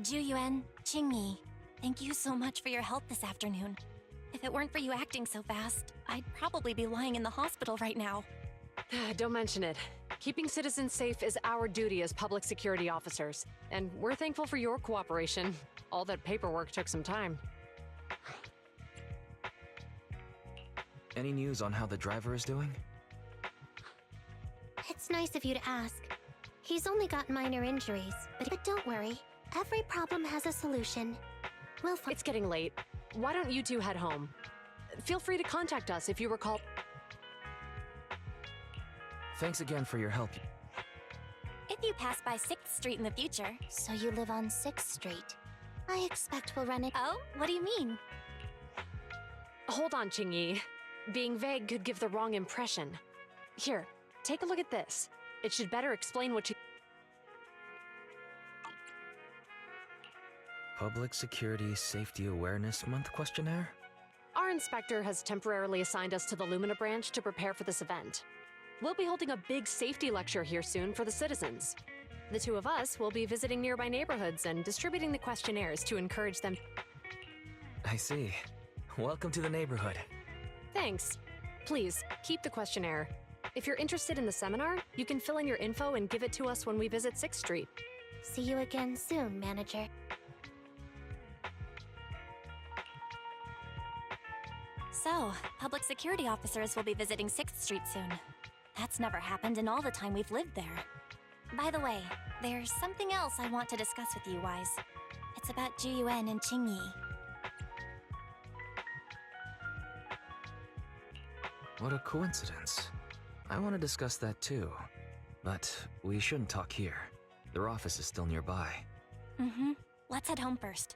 Juyuan, Qingyi, thank you so much for your help this afternoon. If it weren't for you acting so fast, I'd probably be lying in the hospital right now. Don't mention it. Keeping citizens safe is our duty as public security officers, and we're thankful for your cooperation. All that paperwork took some time. Any news on how the driver is doing? It's nice of you to ask. He's only got minor injuries, but don't worry. Every problem has a solution. We'll find— It's getting late. Why don't you two head home? Feel free to contact us if you recall. Thanks again for your help. If you pass by 6th Street in the future... So you live on 6th Street. I expect we'll run it— Oh, what do you mean? Hold on, Qingyi. Being vague could give the wrong impression. Here, take a look at this. It should better explain what you— Public Security Safety Awareness Month questionnaire? Our inspector has temporarily assigned us to the Lumina branch to prepare for this event. We'll be holding a big safety lecture here soon for the citizens. The two of us will be visiting nearby neighborhoods and distributing the questionnaires to encourage them. I see. Welcome to the neighborhood. Thanks. Please, keep the questionnaire. If you're interested in the seminar, you can fill in your info and give it to us when we visit 6th Street. See you again soon, Manager. So, public security officers will be visiting 6th Street soon. That's never happened in all the time we've lived there. By the way, there's something else I want to discuss with you, Wise. It's about Juyuan and Qingyi. What a coincidence. I want to discuss that too. But we shouldn't talk here. Their office is still nearby. Mm-hmm. Let's head home first.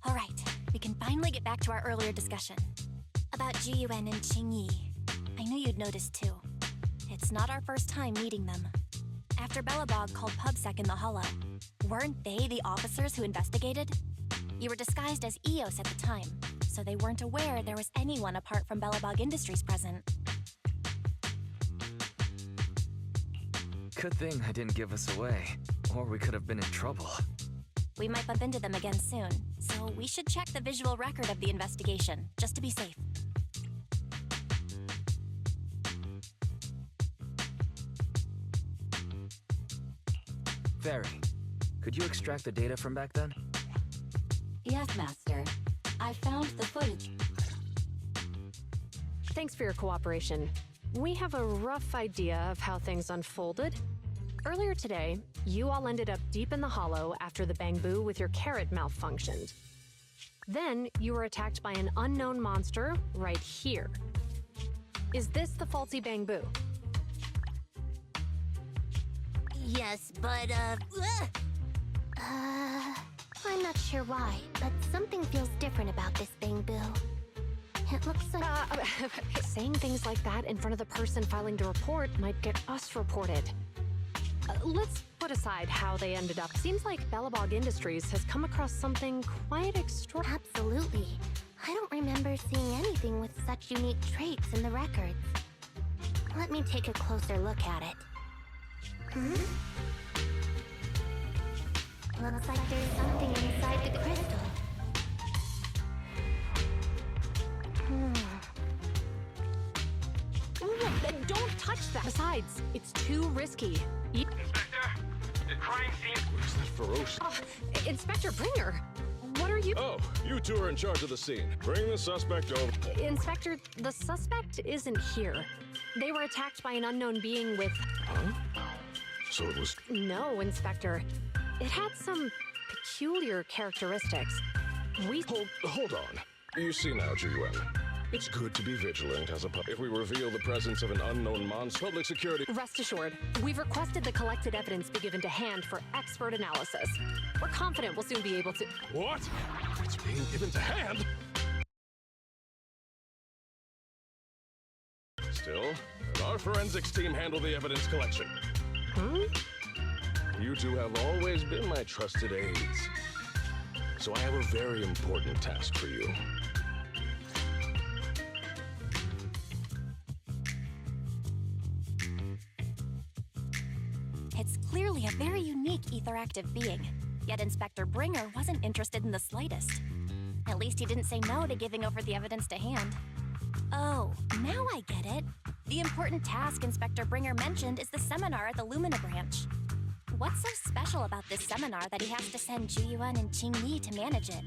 All right, we can finally get back to our earlier discussion. About Juyuan and Qingyi. I knew you'd noticed too. It's not our first time meeting them. After Belobog called PubSec in the Hollow, weren't they the officers who investigated? You were disguised as EOS at the time, so they weren't aware there was anyone apart from Belobog Industries present. Good thing I didn't give us away, or we could have been in trouble. We might bump into them again soon, so we should check the visual record of the investigation, just to be safe. Fairy, could you extract the data from back then? Yes, Master. I found the footage. Thanks for your cooperation. We have a rough idea of how things unfolded. Earlier today, you all ended up deep in the hollow after the bamboo with your carrot malfunctioned. Then, you were attacked by an unknown monster right here. Is this the faulty bamboo? Yes, but, I'm not sure why, but something feels different about this bamboo. It looks like— Saying things like that in front of the person filing the report might get us reported. Let's put aside how they ended up. Seems like Belobog Industries has come across something quite extra— Absolutely. I don't remember seeing anything with such unique traits in the records. Let me take a closer look at it. Looks like there's something inside the crystal. Besides, it's too risky. Inspector, the crime scene. What is that ferocious? Inspector Bringer, what are you... Oh, you two are in charge of the scene. Bring the suspect over. Inspector, the suspect isn't here. They were attacked by an unknown being with... Huh? So it was... No, Inspector. It had some peculiar characteristics. Hold on. You see now, GUN. It's good to be vigilant as a if we reveal the presence of an unknown monster, public security... Rest assured, we've requested the collected evidence be given to hand for expert analysis. We're confident we'll soon be able to... What? It's being given to hand? Still, let our forensics team handle the evidence collection. You two have always been my trusted aides. So I have a very important task for you. It's clearly a very unique etheractive being, yet Inspector Bringer wasn't interested in the slightest. At least he didn't say no to giving over the evidence to hand. Oh, now I get it. The important task Inspector Bringer mentioned is the seminar at the Lumina branch. What's so special about this seminar that he has to send Juyuan and Qingyi to manage it?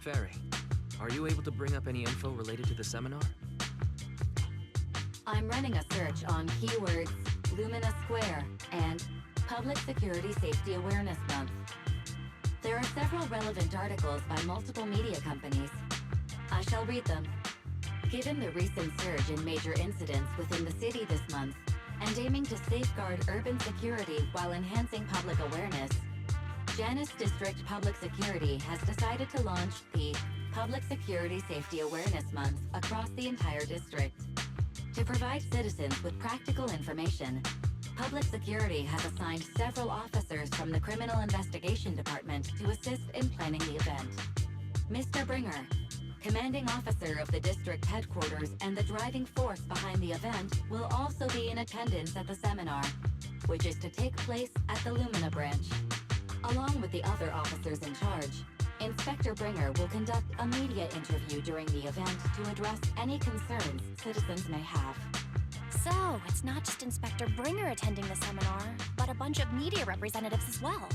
Fairy, are you able to bring up any info related to the seminar? I'm running a search on keywords Lumina Square and Public Security Safety Awareness Month. There are several relevant articles by multiple media companies. I shall read them. Given the recent surge in major incidents within the city this month, and aiming to safeguard urban security while enhancing public awareness, Janus District Public Security has decided to launch the Public Security Safety Awareness Month across the entire district. To provide citizens with practical information, Public Security has assigned several officers from the Criminal Investigation Department to assist in planning the event. Mr. Bringer, commanding officer of the district headquarters and the driving force behind the event, will also be in attendance at the seminar, which is to take place at the Lumina branch. Along with the other officers in charge, Inspector Bringer will conduct a media interview during the event to address any concerns citizens may have. So, it's not just Inspector Bringer attending the seminar, but a bunch of media representatives as well.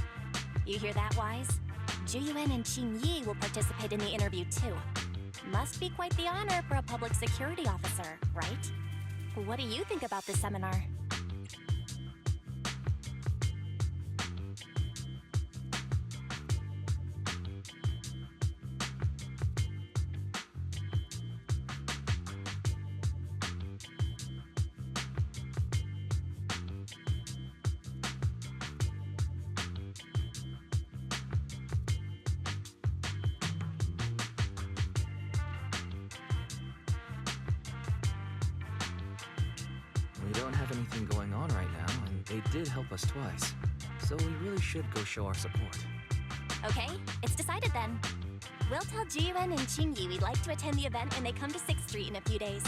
You hear that, Wise? Juyuan and Qingyi will participate in the interview too. Must be quite the honor for a public security officer, right? What do you think about this seminar? We don't have anything going on right now, and they did help us twice. So we really should go show our support. Okay, it's decided then. We'll tell Juyuan and Qingyi we'd like to attend the event when they come to 6th Street in a few days.